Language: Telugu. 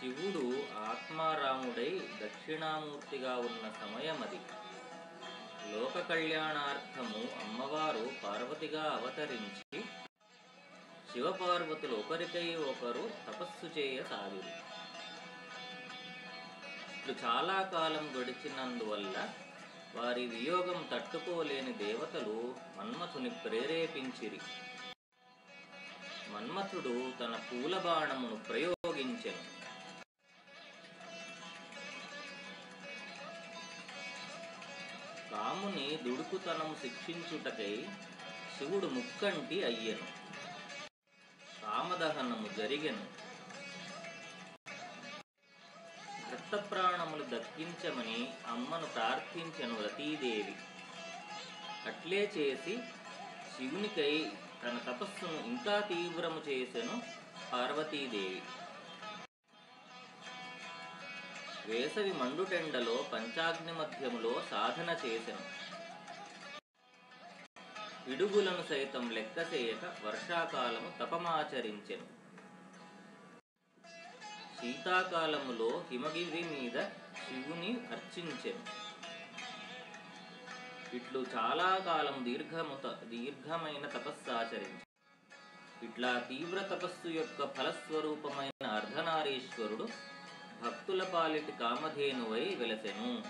శివుడు ఆత్మారాముడై దక్షిణామూర్తిగా ఉన్న సమయమది. లోక కళ్యాణార్థము అమ్మవారు పార్వతిగా అవతరించి శివపార్వతులు ఒకరికై ఒకరు తపస్సు చేయసాగిరి. ఇట్లు చాలా కాలం గడిచినందువల్ల వారి వియోగం తట్టుకోలేని దేవతలు మన్మథుని ప్రేరేపించిరి. మన్మథుడు తన పూలబాణమును ప్రయోగించెను. రాముని దుడుకుతనము శిక్షించుటకై శివుడు ముక్కంటి అయ్యెను. రామదహనము జరిగెను. భర్త ప్రాణములు దక్కించమని అమ్మను ప్రార్థించెను రతీదేవి. అట్లే చేసి శివునికై తన తపస్సును ఇంకా తీవ్రము చేసెను పార్వతీదేవి. వేసవి మండుటెండలో పంచాగ్ని మధ్యములో సాధన చేసెను. పిడుగులను సైతం లెక్కసేయక వర్షాకాలము తపమాచరించెను. శీతాకాలములో హిమగిరి మీద శివుని అర్చించెను. ఇట్లు చాలా కాలం దీర్ఘమైన తపస్సాచరించెను. ఇట్లా తీవ్ర తపస్సు యొక్క ఫలస్వరూపమైన అర్ధనారీశ్వరుడు భక్తుల పాలిటి కామధేనువై వెలసెను.